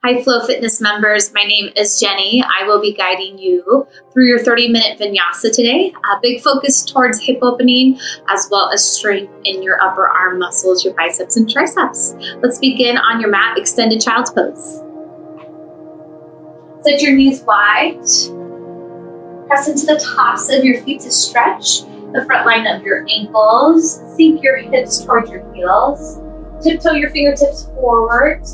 Hi, Flow Fitness members. My name is Jenny. I will be guiding you through your 30-minute vinyasa today. A big focus towards hip opening as well as strength in your upper arm muscles, your biceps and triceps. Let's begin on your mat, extended child's pose. Set your knees wide. Press into the tops of your feet to stretch the front line of your ankles. Sink your hips towards your heels. Tiptoe your fingertips forward.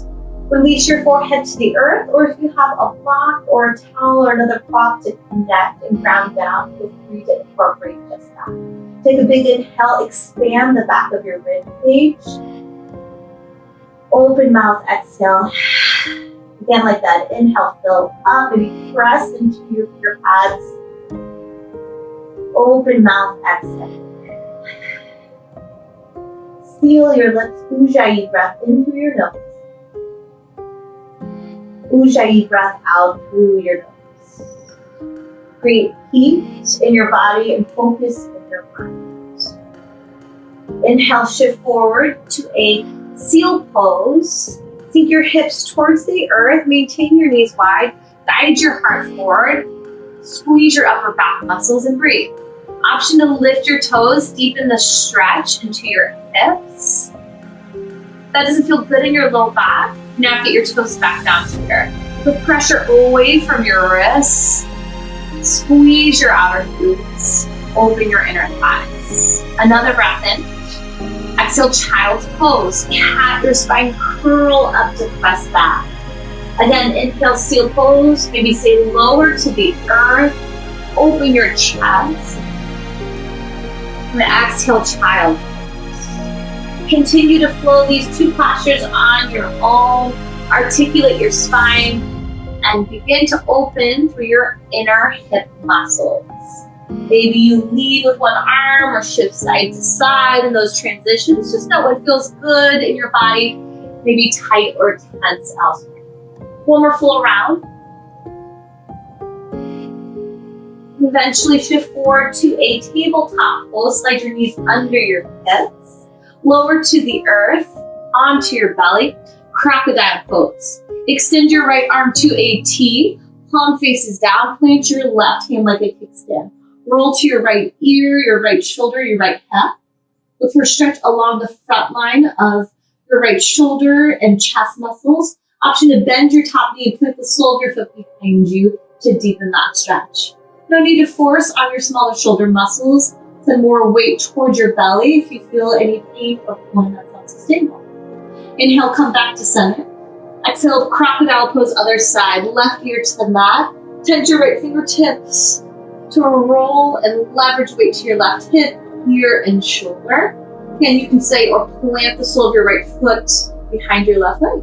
Release your forehead to the earth, or if you have a block or a towel or another prop to connect and ground down, feel free to incorporate just that. Take a big inhale, expand the back of your rib cage. Open mouth, exhale. Again, like that. Inhale, fill up, maybe press into your pads. Open mouth, exhale. Seal your lips, Ujjayi breath in through your nose. Ujjayi breath out through your nose. Create peace in your body and focus in your mind. Inhale, shift forward to a seal pose. Sink your hips towards the earth. Maintain your knees wide. Guide your heart forward. Squeeze your upper back muscles and breathe. Option to lift your toes, deepen the stretch into your hips. If that doesn't feel good in your low back, now get your toes back down to the earth. Put pressure away from your wrists. Squeeze your outer glutes. Open your inner thighs. Another breath in. Exhale, child's pose. Cat your spine, curl up to press back. Again, inhale, seal pose. Maybe stay lower to the earth. Open your chest. And exhale, child pose. Continue to flow these two postures on your own. Articulate your spine and begin to open through your inner hip muscles. Maybe you lead with one arm or shift side to side in those transitions. Just know what feels good in your body, maybe tight or tense elsewhere. One more full round. Eventually shift forward to a tabletop pose. Slide your knees under your hips. Lower to the earth, onto your belly. Crocodile pose. Extend your right arm to a T. Palm faces down. Plant your left hand like a kickstand. Roll to your right ear, your right shoulder, your right hip. Look for stretch along the front line of your right shoulder and chest muscles. Option to bend your top knee and plant the sole of your foot behind you to deepen that stretch. No need to force on your smaller shoulder muscles. Send more weight towards your belly if you feel any pain or pulling that's unsustainable. Inhale, come back to center. Exhale, crocodile pose, other side. Left ear to the mat. Tense your right fingertips to roll and leverage weight to your left hip, ear, and shoulder. Again, you can say or plant the sole of your right foot behind your left leg.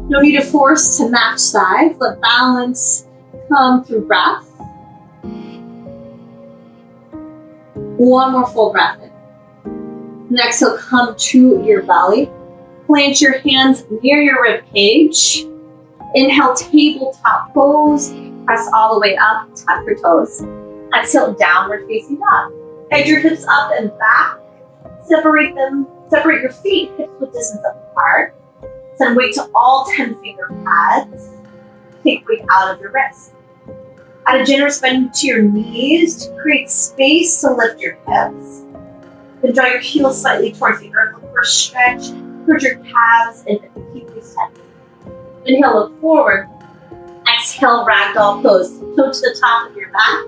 No need to force to match sides. Let balance come through breath. One more full breath in. Next, so come to your belly. Plant your hands near your rib cage. Inhale, tabletop pose. Press all the way up, tuck your toes. Exhale, downward facing dog. Guide your hips up and back. Separate your feet, hips width distance apart. Send weight to all 10 finger pads. Take weight out of your wrist. Add a generous bend to your knees to create space to lift your hips. Then draw your heels slightly towards the earth. Look for a stretch. Put your calves and keep these tight. Inhale, look forward. Exhale, ragdoll pose. Toe to the top of your back.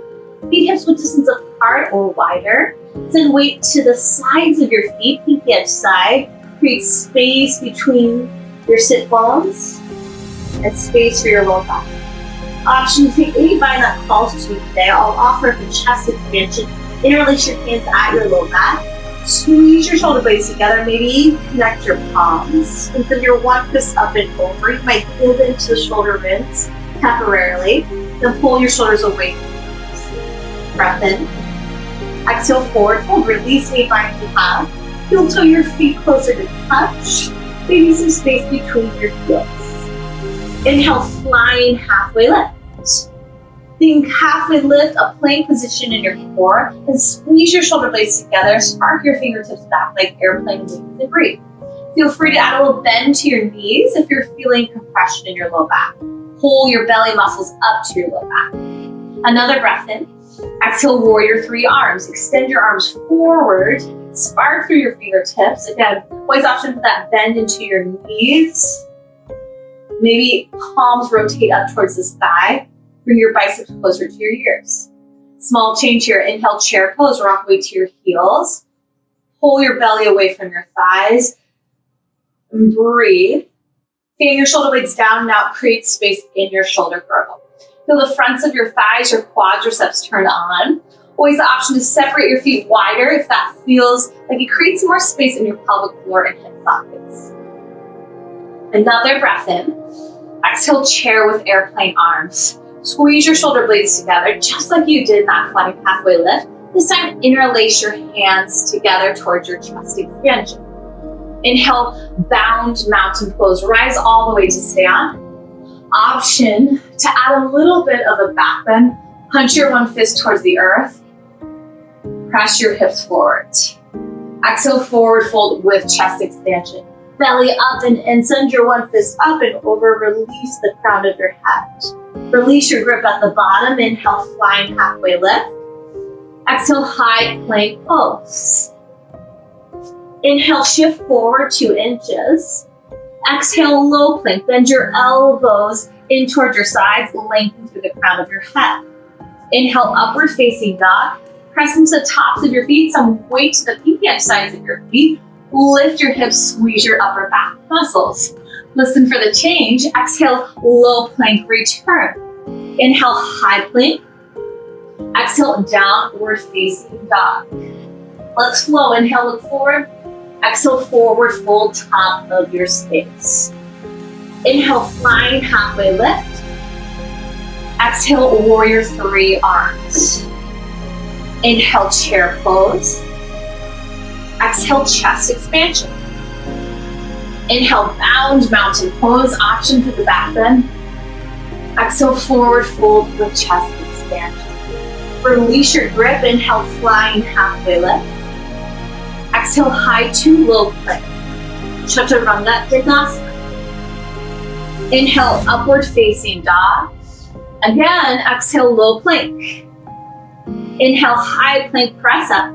Feet hips width distance apart or wider. Send weight to the sides of your feet, pinky edge side. Create space between your sit bones and space for your low back. Option to take any bind that calls to you today. I'll offer the chest expansion. Interlace your hands at your low back. Squeeze your shoulder blades together. Maybe connect your palms. And then your one fist up and over. You might give into the shoulder rinse temporarily. Then pull your shoulders away. Breath in. Exhale, forward fold. Release any bind you have. Heel toe your feet closer to touch. Maybe some space between your heels. Inhale, flying halfway lift. Think halfway lift, a plank position in your core, and squeeze your shoulder blades together. Spark your fingertips back like airplane wings and breathe. Feel free to add a little bend to your knees if you're feeling compression in your low back. Pull your belly muscles up to your low back. Another breath in. Exhale, warrior three arms. Extend your arms forward. Spark through your fingertips. Again, always option for that bend into your knees. Maybe palms rotate up towards this thigh. Bring your biceps closer to your ears. Small change here. Inhale, chair pose. Rock away to your heels. Pull your belly away from your thighs. And breathe. Fan your shoulder blades down. Now create space in your shoulder girdle. Feel the fronts of your thighs, your quadriceps turn on. Always the option to separate your feet wider if that feels like it creates more space in your pelvic floor and hip sockets. Another breath in. Exhale, chair with airplane arms. Squeeze your shoulder blades together just like you did in that flying halfway lift. This time, interlace your hands together towards your chest expansion. Inhale, bound mountain pose. Rise all the way to stand. Option to add a little bit of a back bend. Punch your one fist towards the earth. Press your hips forward. Exhale, forward fold with chest expansion. Belly up and in. Send your one fist up and over. Release the crown of your head. Release your grip at the bottom. Inhale, flying halfway lift. Exhale, high plank pose. Inhale, shift forward 2 inches. Exhale, low plank. Bend your elbows in towards your sides. Lengthen through the crown of your head. Inhale, upward facing dog. Press into the tops of your feet. Some weight to the pinky edge sides of your feet. Lift your hips, squeeze your upper back muscles. Listen for the change. Exhale, low plank, return. Inhale, high plank. Exhale, downward facing dog. Let's flow. Inhale, look forward. Exhale, forward fold top of your space. Inhale, flying halfway lift. Exhale, warrior three arms. Inhale, chair pose. Exhale, chest expansion. Inhale, bound mountain pose. Option for the back bend. Exhale, forward fold with chest expansion. Release your grip. Inhale, flying halfway lift. Exhale, high to low plank. Chaturanga Dandasana. Inhale, upward facing dog. Again, exhale, low plank. Inhale, high plank press up.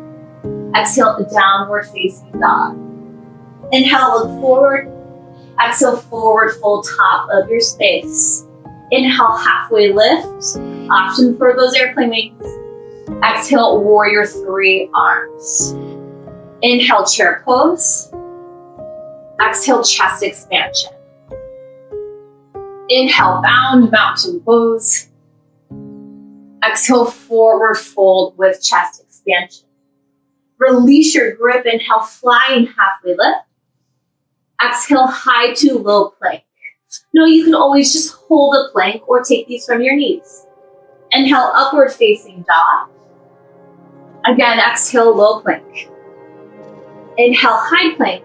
Exhale, downward facing dog. Inhale, look forward. Exhale, forward fold top of your space. Inhale, halfway lift. Option for those airplane wings. Exhale, warrior three arms. Inhale, chair pose. Exhale, chest expansion. Inhale, bound mountain pose. Exhale, forward fold with chest expansion. Release your grip. Inhale, flying halfway lift. Exhale, high to low plank. No, you can always just hold a plank or take these from your knees. Inhale, upward facing dog. Again, exhale, low plank. Inhale, high plank.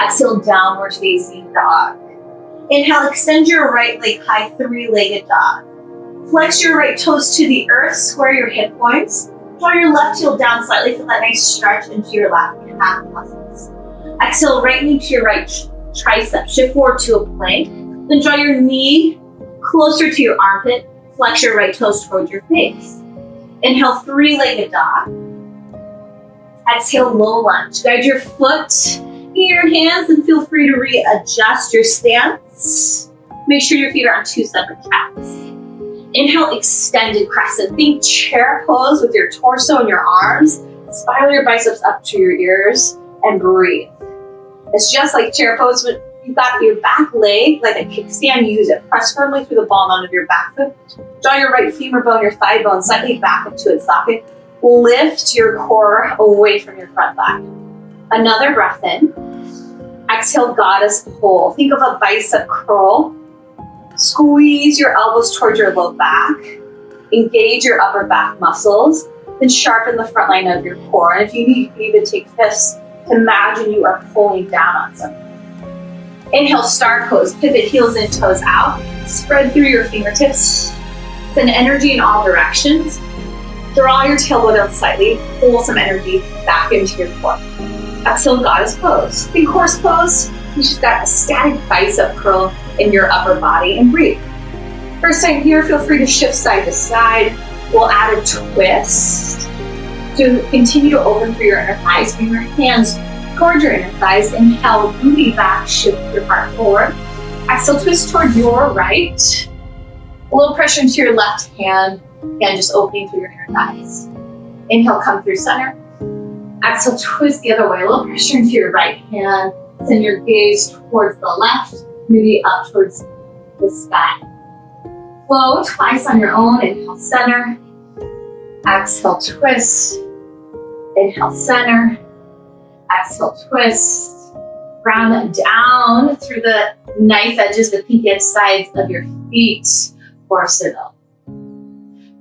Exhale, downward facing dog. Inhale, extend your right leg high, three-legged dog. Flex your right toes to the earth, square your hip points. Draw your left heel down slightly for that nice stretch into your left calf muscles. Exhale, right knee to your right tricep. Shift forward to a plank. Then draw your knee closer to your armpit. Flex your right toes towards your face. Inhale, three-legged dog. Exhale, low lunge. Guide your foot in your hands and feel free to readjust your stance. Make sure your feet are on two separate tracks. Inhale, extended crescent. Think chair pose with your torso and your arms. Spiral your biceps up to your ears and breathe. It's just like chair pose, but you've got your back leg like a kickstand. Use it. Press firmly through the ball mound of your back foot. Draw your right femur bone, your thigh bone slightly back into its socket. Lift your core away from your front thigh. Another breath in. Exhale, goddess pull. Think of a bicep curl. Squeeze your elbows towards your low back. Engage your upper back muscles. Then sharpen the front line of your core. And if you need, you can even take fists to imagine you are pulling down on something. Inhale, star pose. Pivot heels in, toes out. Spread through your fingertips. Send energy in all directions. Draw your tailbone out slightly. Pull some energy back into your core. Exhale, goddess pose. Think horse pose. You just got a static bicep curl in your upper body, and breathe. First time here, feel free to shift side to side. We'll add a twist. To continue to open through your inner thighs, bring your hands towards your inner thighs. Inhale, booty back, shift your heart forward. Exhale, twist toward your right. A little pressure into your left hand. Again, just opening through your inner thighs. Inhale, come through center. Exhale, twist the other way. A little pressure into your right hand. Send your gaze towards the left, maybe up towards the sky. Flow twice on your own. Inhale, center. Exhale, twist. Inhale, center. Exhale, twist. Ground down through the knife edges, the pinky edge sides of your feet for Siddha.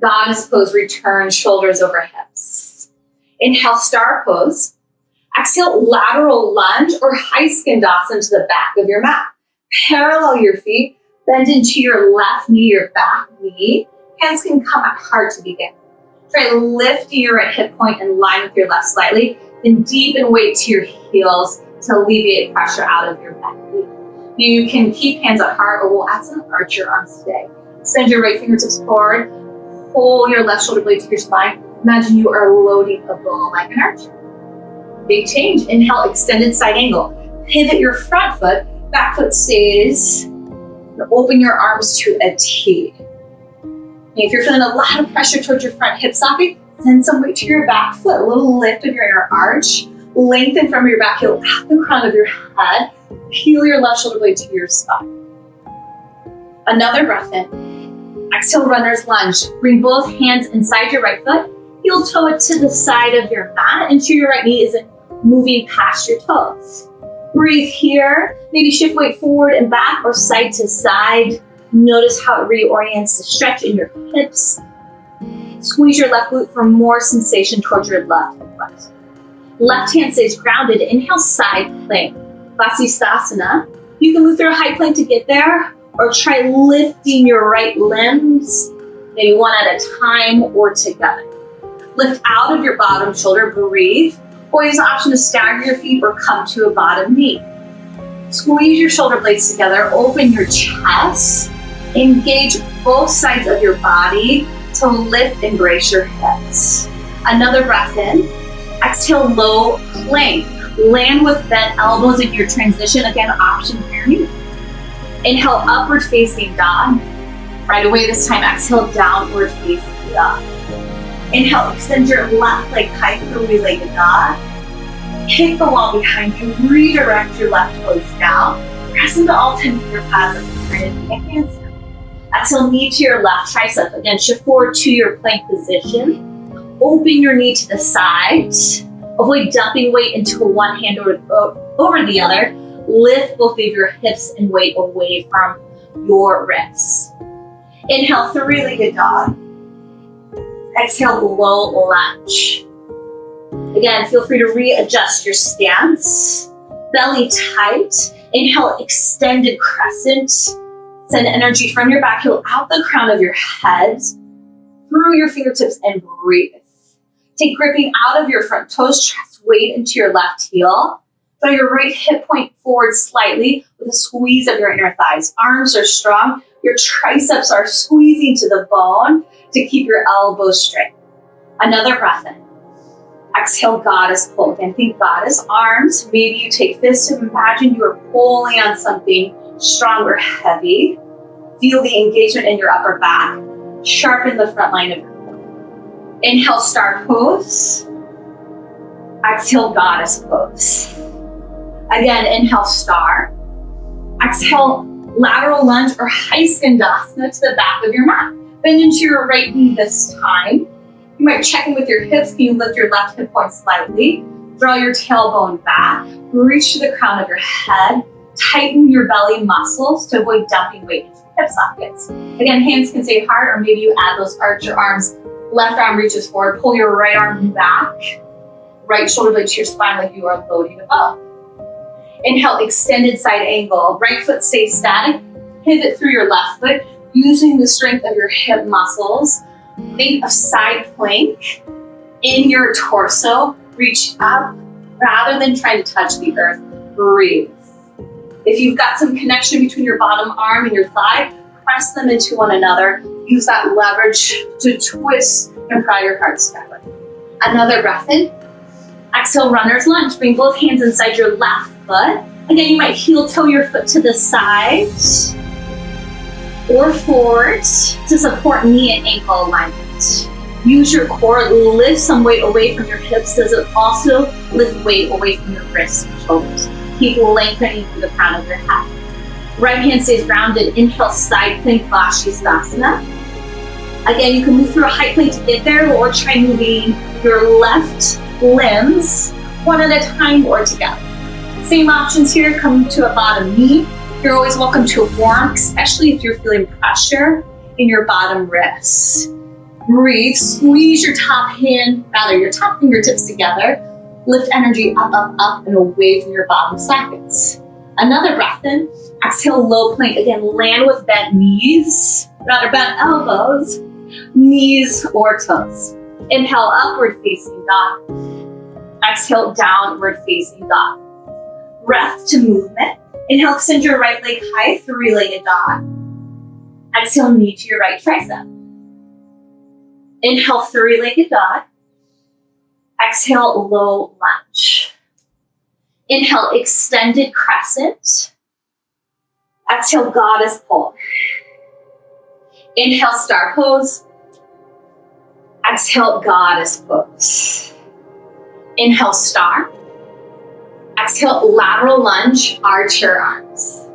Goddess pose, return shoulders over hips. Inhale, star pose. Exhale, lateral lunge or high skandasana to the back of your mat. Parallel your feet, bend into your left knee, your back knee. Hands can come out hard to begin. Try lifting your right hip point in line with your left slightly, then deepen weight to your heels to alleviate pressure out of your back knee. You can keep hands at heart, or we'll add some archer arms today. Extend your right fingertips forward, pull your left shoulder blade to your spine. Imagine you are loading a bow like an archer. Big change. Inhale, extended side angle. Pivot your front foot, back foot stays. Open your arms to a T. And if you're feeling a lot of pressure towards your front hip socket, send some weight to your back foot, a little lift of your inner arch. Lengthen from your back heel at the crown of your head. Peel your left shoulder blade to your spine. Another breath in. Exhale, runner's lunge. Bring both hands inside your right foot. Heel toe it to the side of your mat. Ensure your right knee isn't moving past your toes. Breathe here. Maybe shift weight forward and back or side to side. Notice how it reorients the stretch in your hips. Squeeze your left glute for more sensation towards your left hip flexor. Left hand stays grounded. Inhale, side plank. Vasisthasana. You can move through a high plank to get there, or try lifting your right limbs, maybe one at a time or together. Lift out of your bottom shoulder, breathe. Always an option to stagger your feet or come to a bottom knee. Squeeze your shoulder blades together, open your chest, engage both sides of your body to lift and brace your hips. Another breath in. Exhale, low plank. Land with bent elbows in your transition. Again, option for your knee. Inhale, upward facing dog. Right away this time, exhale, downward facing dog. Inhale, extend your left leg high, three-legged dog. Kick the wall behind you, redirect your left toes down. Press into all 10 finger pads and turn into a handstand. Exhale, knee to your left tricep. Again, shift forward to your plank position. Open your knee to the side. Avoid dumping weight into one hand over the other. Lift both of your hips and weight away from your wrists. Inhale, three-legged dog. Exhale, low lunge. Again, feel free to readjust your stance. Belly tight. Inhale, extended crescent. Send energy from your back heel out the crown of your head, through your fingertips, and breathe. Take gripping out of your front toes, press weight into your left heel. Draw your right hip point forward slightly with a squeeze of your inner thighs. Arms are strong. Your triceps are squeezing to the bone to keep your elbows straight. Another breath in. Exhale, goddess pull. Again, think goddess arms. Maybe you take fists to imagine you are pulling on something strong or heavy. Feel the engagement in your upper back. Sharpen the front line of your core. Inhale, star pose. Exhale, goddess pose. Again, inhale, star. Exhale, lateral lunge or high skandasana to the back of your mat. Bend into your right knee this time. You might check in with your hips. Can you lift your left hip point slightly? Draw your tailbone back. Reach to the crown of your head. Tighten your belly muscles to avoid dumping weight into your hip sockets. Again, hands can stay hard, or maybe you add those archer arms. Left arm reaches forward. Pull your right arm back. Right shoulder blade to your spine like you are loading a bow. Inhale, extended side angle. Right foot stays static. Pivot through your left foot using the strength of your hip muscles. Think of side plank in your torso. Reach up, Rather than trying to touch the earth, breathe. If you've got some connection between your bottom arm and your thigh, press them into one another. Use that leverage to twist and pry your heart skyward. Another breath in. Exhale, runner's lunge. Bring both hands inside your left foot. Again, you might heel toe your foot to the side or forward to support knee and ankle alignment. Use your core, lift some weight away from your hips. Does it also lift weight away from your wrists and shoulders? Keep lengthening through the crown of your head. Right hand stays grounded. Inhale, side plank, Vashisthasana. Again, you can move through a high plank to get there, or try moving your left limbs one at a time or together. Same options here. Come to a bottom knee. You're always welcome to a forearm, especially if you're feeling pressure in your bottom wrists. Breathe, squeeze your top fingertips together. Lift energy up, up, up, and away from your bottom sockets. Another breath in. Exhale, low plank. Again, land with bent knees, bent elbows, knees or toes. Inhale, upward facing dog. Exhale, downward facing dog. Breath to movement. Inhale, extend your right leg high, three-legged dog. Exhale, knee to your right tricep. Inhale, three-legged dog. Exhale, low lunge. Inhale, extended crescent. Exhale, goddess pose. Inhale, star pose. Exhale, goddess pose. Inhale, star. Exhale, lateral lunge, arch your arms.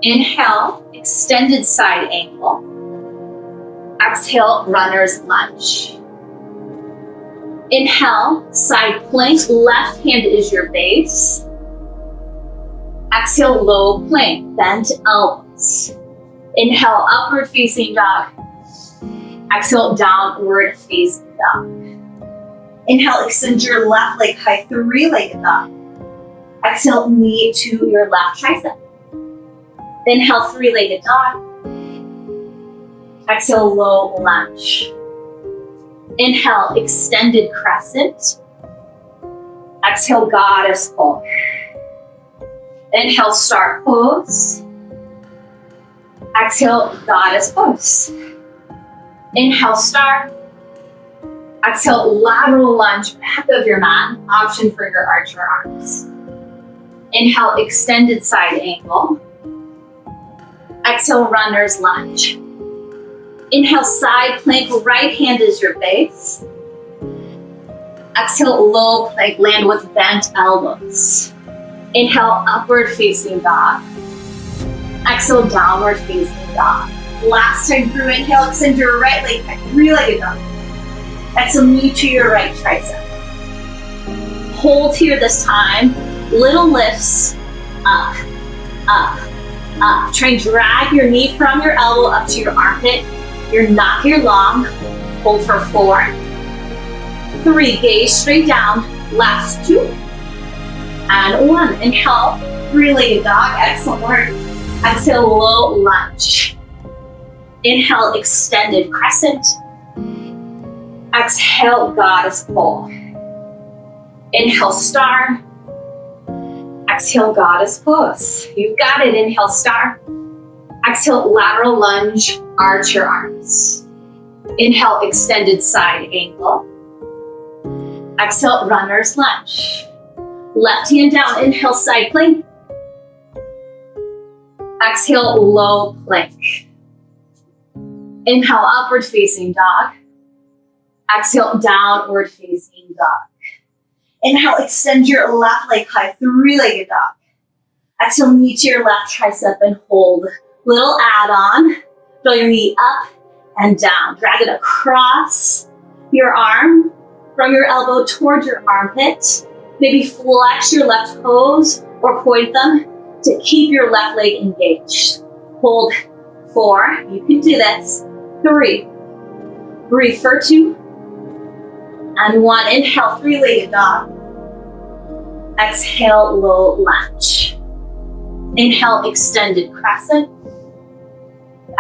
Inhale, extended side angle. Exhale, runner's lunge. Inhale, side plank, left hand is your base. Exhale, low plank, bent elbows. Inhale, upward facing dog. Exhale, downward facing dog. Inhale, extend your left leg high, three-legged dog. Exhale, knee to your left tricep. Inhale, three-legged dog. Exhale, low lunge. Inhale, extended crescent. Exhale, goddess pose. Inhale, star pose. Exhale, goddess pose. Inhale, star. Exhale, lateral lunge, back of your mat, option for your archer arms. Inhale, extended side angle. Exhale, runner's lunge. Inhale, side plank, right hand is your base. Exhale, low plank, land with bent elbows. Inhale, upward facing dog. Exhale, downward facing dog. Last time through, inhale, extend your right leg, three-legged dog. Exhale, knee to your right tricep. Hold here this time. Little lifts, up, up, up. Try and drag your knee from your elbow up to your armpit. You're not here long. Hold for 4, 3, gaze straight down. Last 2, and 1. Inhale, three-legged dog, excellent work. Exhale, low lunge. Inhale, extended crescent. Exhale, goddess pose. Inhale, star. Exhale, goddess pose. You've got it. Inhale, star. Exhale, lateral lunge, arch your arms. Inhale, extended side angle. Exhale, runner's lunge. Left hand down, inhale, side plank. Exhale, low plank. Inhale, upward facing dog. Exhale, downward facing dog. Inhale, extend your left leg high, three-legged dog. Exhale, knee to your left tricep and hold. Little add-on. Draw your knee up and down. Drag it across your arm from your elbow towards your armpit. Maybe flex your left toes or point them to keep your left leg engaged. Hold 4. You can do this. 3. Breathe for 2. And 1. Inhale, three-legged dog. Exhale, low lunge. Inhale, extended crescent.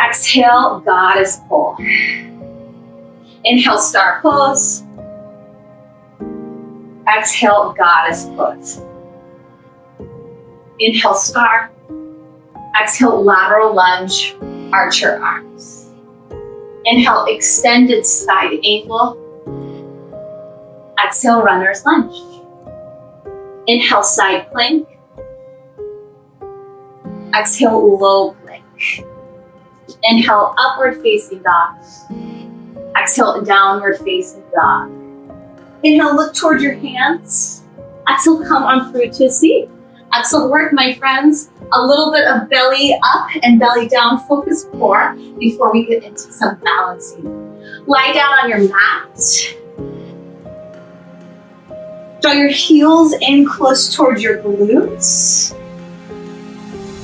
Exhale, goddess pose. Inhale, star pose. Exhale, goddess pose. Inhale, star. Exhale, lateral lunge, arch your arms. Inhale, extended side angle. Exhale, runner's lunge. Inhale, side plank. Exhale, low plank. Inhale, upward facing dog. Exhale, downward facing dog. Inhale, look toward your hands. Exhale, come on through to a seat. Exhale, work, my friends. A little bit of belly up and belly down focus core before we get into some balancing. Lie down on your mat. Draw your heels in close towards your glutes.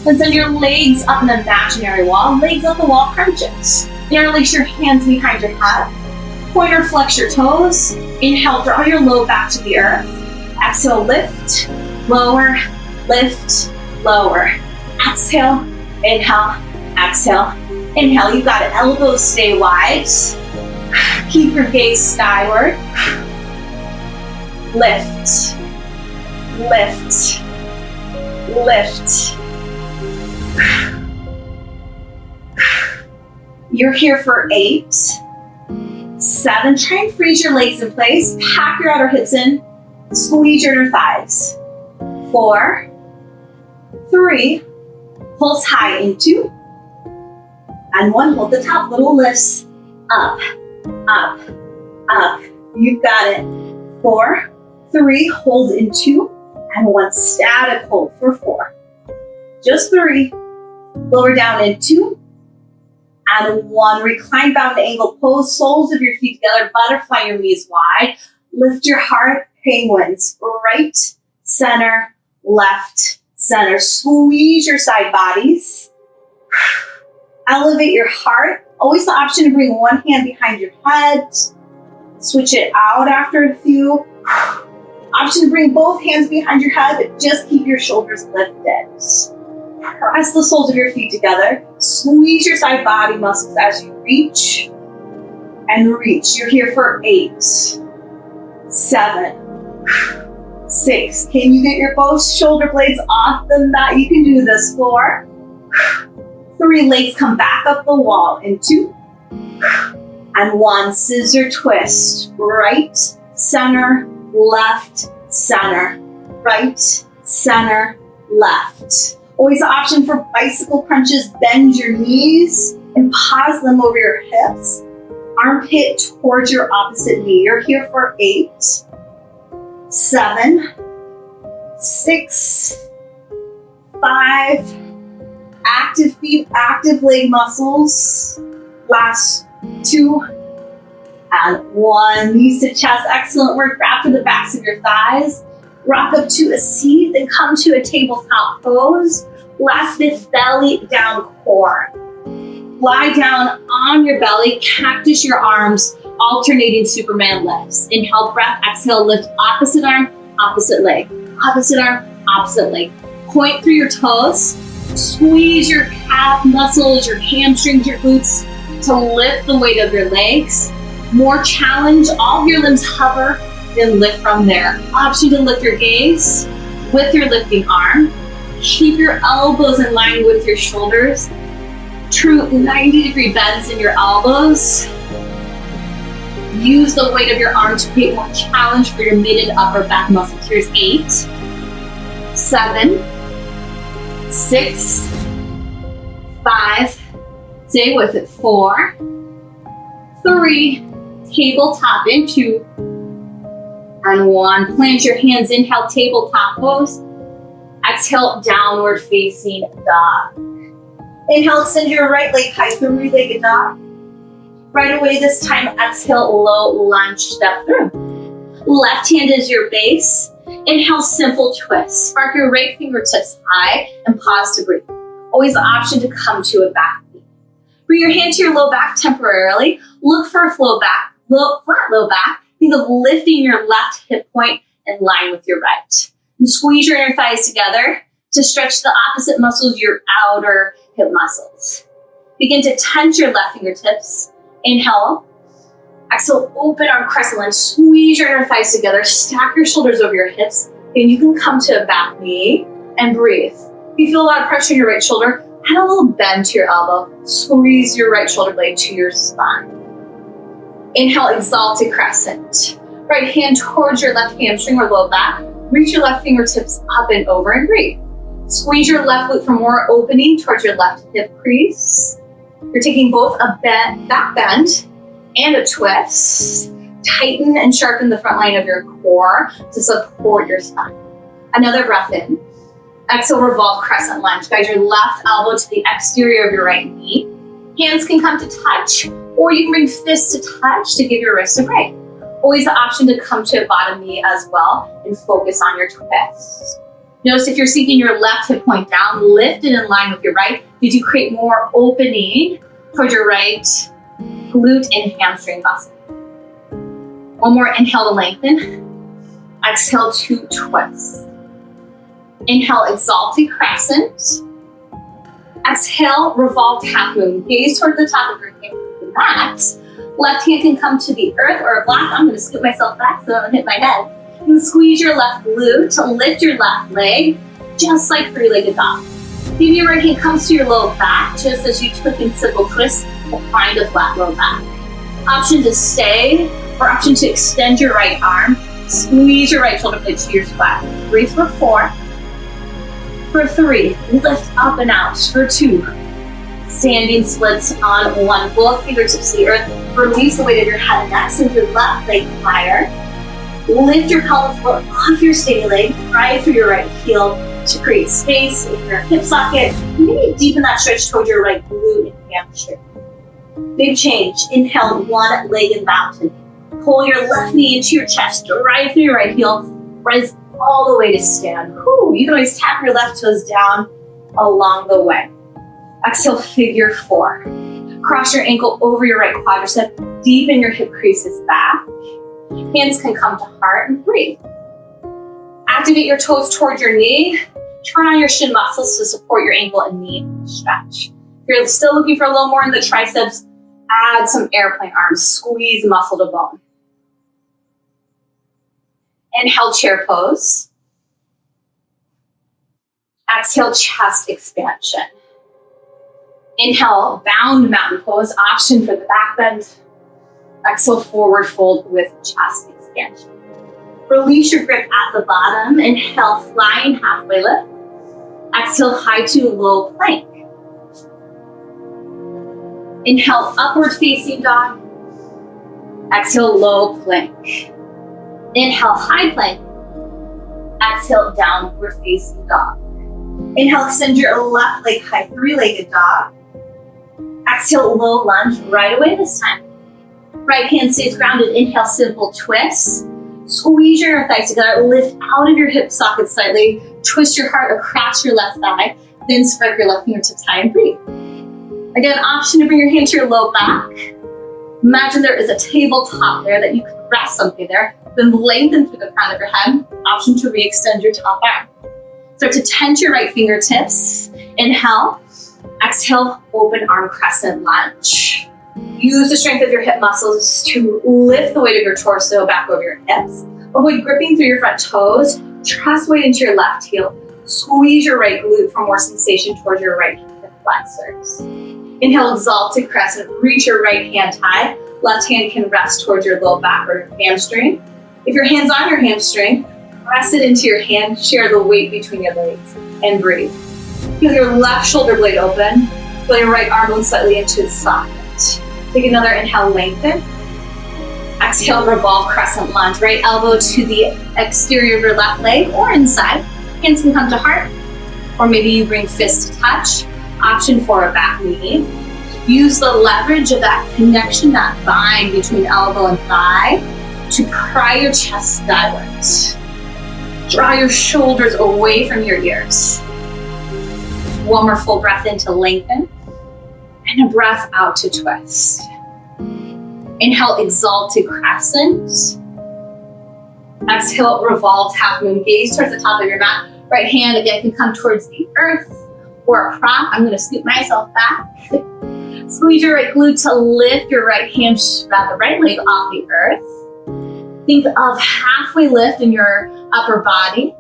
And send your legs up an imaginary wall. Legs up the wall, crunches. Interlace your hands behind your head. Point or flex your toes. Inhale, draw your low back to the earth. Exhale, lift, lower, lift, lower. Exhale, inhale, exhale, inhale. You got it. Elbows stay wide. Keep your gaze skyward. Lift, lift, lift. You're here for 8, 7. Try and freeze your legs in place. Pack your outer hips in. Squeeze your inner thighs. 4, 3. Pulse high in 2. And 1. Hold the top. Little lifts. Up, up, up. You've got it. 4, 3. Hold in 2. And 1. Static hold for 4. Just 3. Lower down in 2. And 1. Recline bound angle pose. Soles of your feet together. Butterfly your knees wide. Lift your heart. Penguins. Right, center, left, center. Squeeze your side bodies. Elevate your heart. Always the option to bring one hand behind your head. Switch it out after a few. Option to bring both hands behind your head, but just keep your shoulders lifted. Press the soles of your feet together. Squeeze your side body muscles as you reach and reach. You're here for 8, 7, 6. Can you get your both shoulder blades off the mat? You can do this. 4, 3. Legs come back up the wall in 2. And 1. Scissor twist. Right, center, left, center. Right, center, left. Always an option for bicycle crunches. Bend your knees and pause them over your hips. Armpit towards your opposite knee. You're here for 8, 7, 6, 5. Active feet, active leg muscles. Last 2 and 1. Knees to chest. Excellent work. Wrap to the backs of your thighs. Rock up to a seat, then come to a tabletop pose. Last bit, belly down core. Lie down on your belly, cactus your arms, alternating Superman lifts. Inhale, breath, exhale, lift opposite arm, opposite leg. Opposite arm, opposite leg. Point through your toes. Squeeze your calf muscles, your hamstrings, your glutes to lift the weight of your legs. More challenge, all of your limbs hover, then lift from there. Option to lift your gaze with your lifting arm. Keep your elbows in line with your shoulders. True 90-degree bends in your elbows. Use the weight of your arm to create more challenge for your mid and upper back muscles. Here's 8, 7, 6, 5. Stay with it. 4, 3. Tabletop in 2. And 1. Plant your hands. Inhale, tabletop pose. Exhale, downward facing dog. Inhale, extend your right leg high, 3-legged dog. Right away this time, exhale, low lunge, step through. Left hand is your base. Inhale, simple twist. Spark your right fingertips high and pause to breathe. Always the option to come to a back knee. Bring your hand to your low back temporarily. Look for a flat low back. Think of lifting your left hip point in line with your right. And squeeze your inner thighs together to stretch the opposite muscles, your outer hip muscles. Begin to tense your left fingertips. Inhale. Exhale, open arm crescent lunge. Squeeze your inner thighs together. Stack your shoulders over your hips. And you can come to a back knee and breathe. If you feel a lot of pressure in your right shoulder, add a little bend to your elbow. Squeeze your right shoulder blade to your spine. Inhale, exalted crescent. Right hand towards your left hamstring or low back. Reach your left fingertips up and over and breathe. Squeeze your left glute for more opening towards your left hip crease. You're taking both a back bend and a twist. Tighten and sharpen the front line of your core to support your spine. Another breath in. Exhale, revolve crescent lunge. Guide your left elbow to the exterior of your right knee. Hands can come to touch, or you can bring fists to touch to give your wrist a break. Always the option to come to a bottom knee as well and focus on your twists. Notice if you're sinking your left hip point down, lift it in line with your right. Did you create more opening towards your right glute and hamstring muscle? One more inhale to lengthen. Exhale to twist. Inhale, exalted crescent. Exhale, revolved half moon. Gaze toward the top of your mat. Left hand can come to the earth or a block. I'm going to scoop myself back so I don't hit my head. And squeeze your left glute to lift your left leg, just like three-legged dog. Maybe your right hand comes to your low back, just as you took in simple twist to find a flat low back. Option to stay, or option to extend your right arm. Squeeze your right shoulder blade to your spine. Breathe for 4. For 3, lift up and out. For 2, standing splits on 1. Both fingertips to the earth. Release the weight of your head and neck. Send your left leg higher. Lift your pelvic floor off your standing leg. Drive through your right heel to create space in your hip socket. Maybe deepen that stretch toward your right glute and hamstring. Big change. Inhale, one-legged mountain. Pull your left knee into your chest. Drive through your right heel. Rise all the way to stand. Whew. You can always tap your left toes down along the way. Exhale, figure 4. Cross your ankle over your right quadricep. Deepen your hip creases back. Hands can come to heart and breathe. Activate your toes toward your knee. Turn on your shin muscles to support your ankle and knee stretch. If you're still looking for a little more in the triceps, add some airplane arms. Squeeze muscle to bone. Inhale, chair pose. Exhale, chest expansion. Inhale, bound mountain pose, option for the back bend. Exhale, forward fold with chest expansion. Release your grip at the bottom. Inhale, flying halfway lift. Exhale, high to low plank. Inhale, upward facing dog. Exhale, low plank. Inhale, high plank. Exhale, downward facing dog. Inhale, extend your left leg high, three-legged dog. Exhale, low lunge right away this time. Right hand stays grounded. Inhale, simple twist. Squeeze your inner thighs together. Lift out of your hip socket slightly. Twist your heart across your left thigh. Then spread your left fingertips high and breathe. Again, option to bring your hand to your low back. Imagine there is a tabletop there that you could rest something there. Then lengthen through the crown of your head. Option to re-extend your top arm. Start to tense your right fingertips. Inhale. Exhale, open arm crescent lunge. Use the strength of your hip muscles to lift the weight of your torso back over your hips. Avoid gripping through your front toes. Trust weight into your left heel. Squeeze your right glute for more sensation towards your right hip flexors. Inhale, exalted crescent. Reach your right hand high. Left hand can rest towards your low back or your hamstring. If your hand's on your hamstring, press it into your hand. Share the weight between your legs and breathe. Feel your left shoulder blade open. Feel your right arm bone slightly into its socket. Take another inhale, lengthen. Exhale, revolve crescent lunge. Right elbow to the exterior of your left leg or inside. Hands can come to heart, or maybe you bring fists to touch. Option for a back knee. Use the leverage of that connection, that bind between elbow and thigh to pry your chest skywards. Draw your shoulders away from your ears. One more full breath in to lengthen. And a breath out to twist. Inhale, exalted crescent. Exhale, revolved half moon. Gaze towards the top of your mat. Right hand again can come towards the earth or a prop. I'm going to scoop myself back. Squeeze your right glute to lift your right right leg off the earth. Think of halfway lift in your upper body.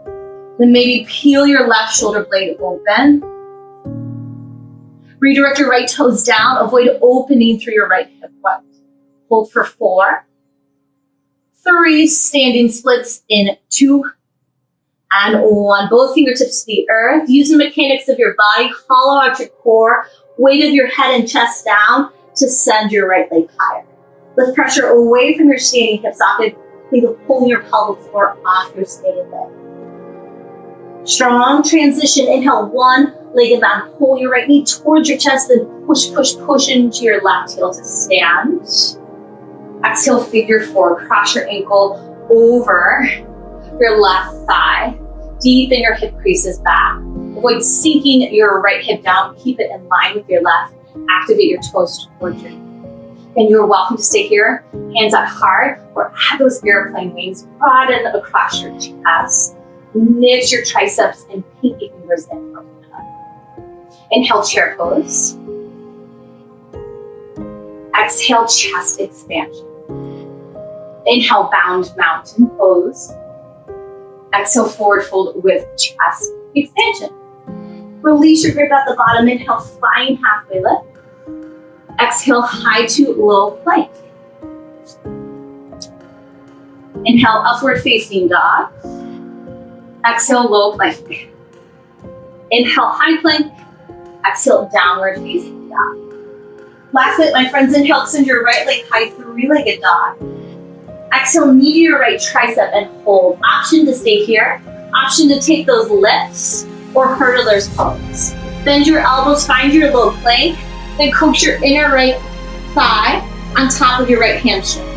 Then maybe peel your left shoulder blade open. Redirect your right toes down. Avoid opening through your right hip point. Hold for 4, 3, standing splits in 2, and 1. Both fingertips to the earth. Use the mechanics of your body. Hollow out your core. Weight of your head and chest down to send your right leg higher. Lift pressure away from your standing hip socket. Think of pulling your pelvic floor off your standing leg. Strong transition. Inhale, one legged bound. Pull your right knee towards your chest, then push, push, push into your left heel to stand. Exhale, figure 4. Cross your ankle over your left thigh. Deepen your hip creases back. Avoid sinking your right hip down. Keep it in line with your left. Activate your toes towards your knee. And you're welcome to stay here. Hands out hard or add those airplane wings. Broaden across your chest. Knit your triceps and pinky fingers in from the head. Inhale, chair pose. Exhale, chest expansion. Inhale, bound mountain pose. Exhale, forward fold with chest expansion. Release your grip at the bottom. Inhale, flying halfway lift. Exhale, high to low plank. Inhale, upward facing dog. Exhale, low plank. Inhale, high plank. Exhale, downward facing dog. Last bit, my friends. Inhale, extend your right leg high, 3-legged dog. Exhale, knee to your right tricep and hold. Option to stay here. Option to take those lifts or hurdler's pose. Bend your elbows, find your low plank, then coax your inner right thigh on top of your right hamstring.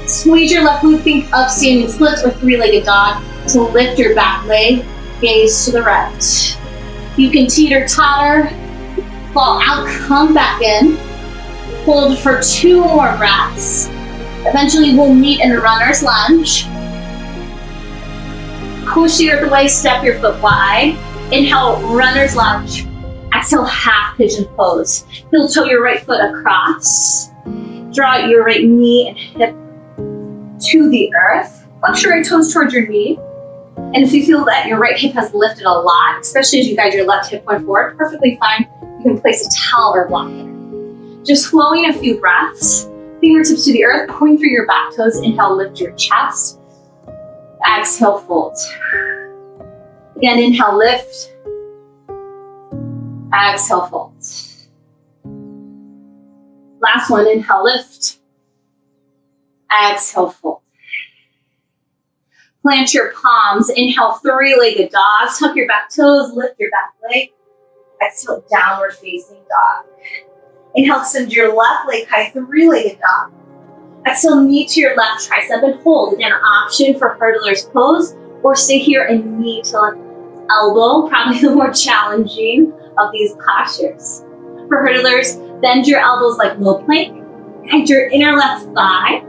Squeeze your left glute, think of standing splits or 3-legged dog to lift your back leg, gaze to the right. You can teeter totter, fall out, come back in. Hold for 2 more breaths. Eventually we'll meet in a runner's lunge. Push the earth away, step your foot wide. Inhale, runner's lunge. Exhale, half pigeon pose. Heel toe your right foot across. Draw out your right knee and hip to the earth. Flex your right toes towards your knee. And if you feel that your right hip has lifted a lot, especially as you guide your left hip point forward, perfectly fine. You can place a towel or block there. Just flowing a few breaths. Fingertips to the earth, point through your back toes. Inhale, lift your chest. Exhale, fold. Again, inhale, lift. Exhale, fold. Last one, inhale, lift. Exhale, fold. Plant your palms. Inhale, 3-legged dogs. Tuck your back toes, lift your back leg. Exhale, downward facing dog. Inhale, extend your left leg high, 3-legged dog. Exhale, knee to your left tricep and hold. Again, option for hurdler's pose or stay here and knee to elbow, probably the more challenging of these postures. For hurdlers, bend your elbows like low plank. Guide your inner left thigh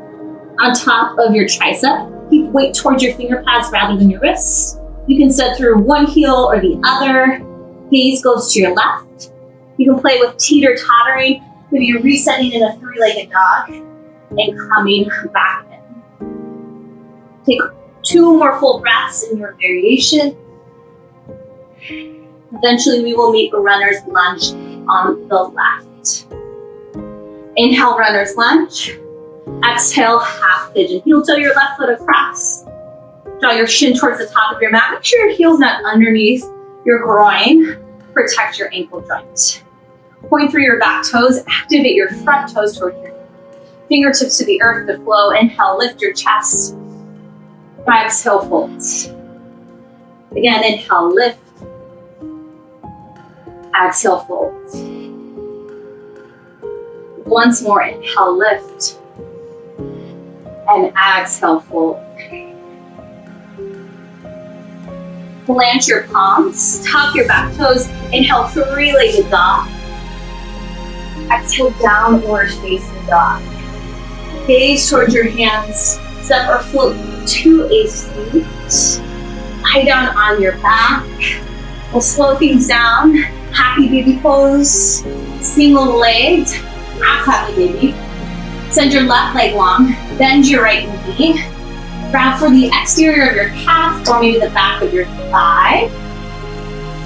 on top of your tricep. Keep weight towards your finger pads rather than your wrists. You can step through one heel or the other. Gaze goes to your left. You can play with teeter-tottering, maybe you're resetting in a 3-legged dog and coming back in. Take 2 more full breaths in your variation. Eventually, we will meet a runner's lunge on the left. Inhale, runner's lunge. Exhale, half pigeon. Heel toe your left foot across. Draw your shin towards the top of your mat. Make sure your heel's not underneath your groin. Protect your ankle joint. Point through your back toes. Activate your front toes towards your knee. Fingertips to the earth to flow. Inhale, lift your chest. Exhale, fold. Again, inhale, lift. Exhale, fold. Once more, inhale, lift. And exhale, fold. Plant your palms, tuck your back toes. Inhale, 3-legged dog. Exhale, downward facing dog. Gaze towards your hands. Step or float to a seat. Lie down on your back. We'll slow things down. Happy baby pose. Single legged. half happy baby. Send your left leg long, bend your right knee. Grab for the exterior of your calf or maybe the back of your thigh.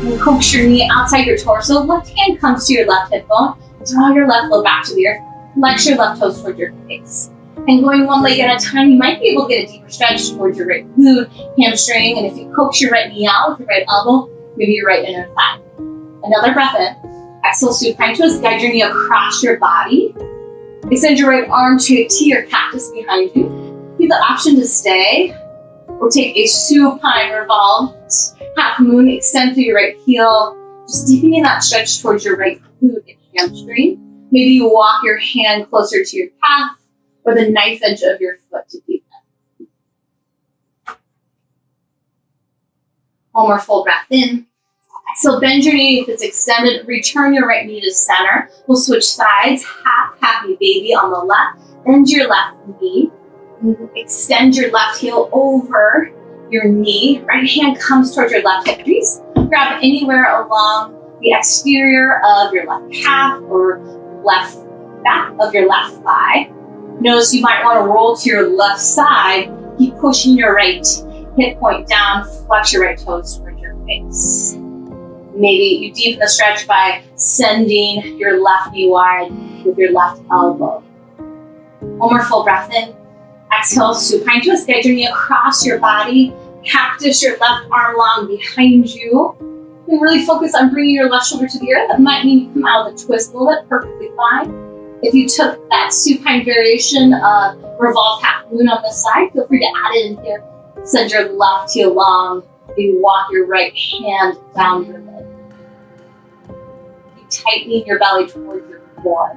And coax your knee outside your torso. Left hand comes to your left hip bone. Draw your left low back to the earth. Flex your left toes towards your face. And going one leg at a time, you might be able to get a deeper stretch towards your right glute, hamstring, and if you coax your right knee out with your right elbow, maybe your right inner thigh. Another breath in. Exhale, supine twist. Guide your knee across your body. Extend your right arm to your cactus behind you. You have the option to stay or take a supine revolved half moon. Extend through your right heel, just deepening that stretch towards your right glute and hamstring. Maybe you walk your hand closer to your calf or the knife edge of your foot to deepen. One more full breath in. So bend your knee if it's extended. Return your right knee to center. We'll switch sides. Half happy baby on the left. Bend your left knee. Extend your left heel over your knee. Right hand comes towards your left hip crease. Grab anywhere along the exterior of your left calf or left back of your left thigh. Notice you might want to roll to your left side. Keep pushing your right hip point down. Flex your right toes towards your face. Maybe you deepen the stretch by sending your left knee wide with your left elbow. One more full breath in. Exhale, supine twist. Guide your knee across your body. Cactus your left arm long behind you. And really focus on bringing your left shoulder to the earth. That might mean you come out of the twist a little bit, perfectly fine. If you took that supine variation of revolved half moon on this side, feel free to add it in here. Send your left heel long. Maybe walk your right hand down your leg. Keep tightening your belly towards your core.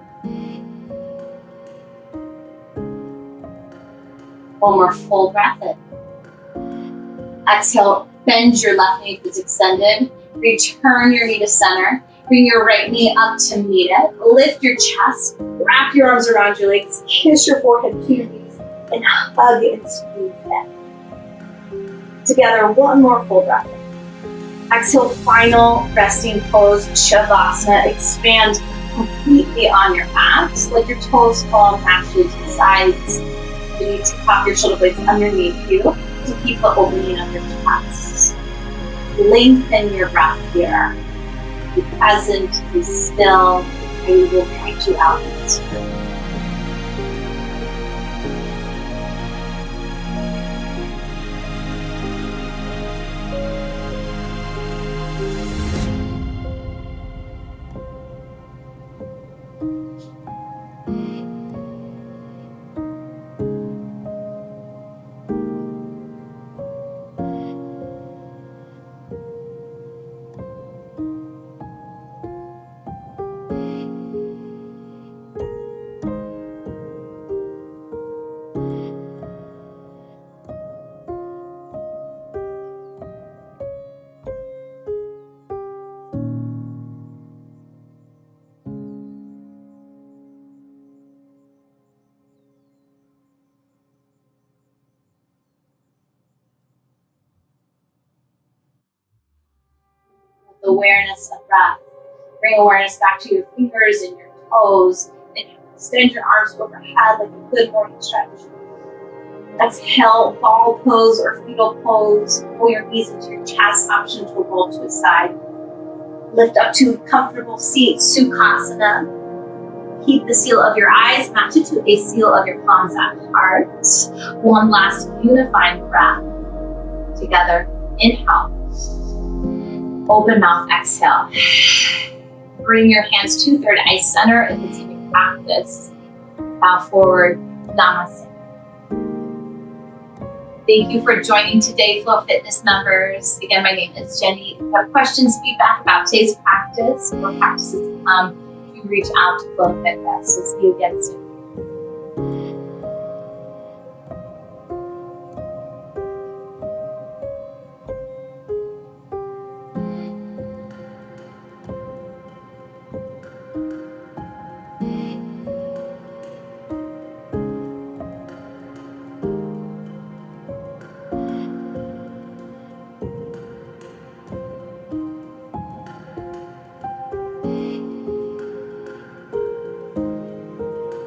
One more full breath in. Exhale, bend your left knee if it's extended. Return your knee to center. Bring your right knee up to meet it. Lift your chest. Wrap your arms around your legs. Kiss your forehead to your knees. And hug and squeeze in. Together, one more full breath in. Exhale, final resting pose, Shavasana. Expand completely on your mat. Let your toes fall naturally to the sides. You need to pop your shoulder blades underneath you to keep the opening of your chest. Lengthen your breath here. Be present, be still, and we will guide you out in this room. Awareness of breath. Bring awareness back to your fingers and your toes. And extend your arms overhead like a good morning stretch. Exhale, ball pose or fetal pose. Pull your knees into your chest, option to roll to a side. Lift up to a comfortable seat, Sukhasana. Keep the seal of your eyes matched to a seal of your palms at heart. One last unifying breath. Together, inhale. Open mouth, exhale. Bring your hands to third eye center if it's even practice. Bow forward, namaste. Thank you for joining today, Flow Fitness members. Again, my name is Jenny. If you have questions, feedback about today's practice or practices to come, you reach out to Flow Fitness. We'll see you again soon.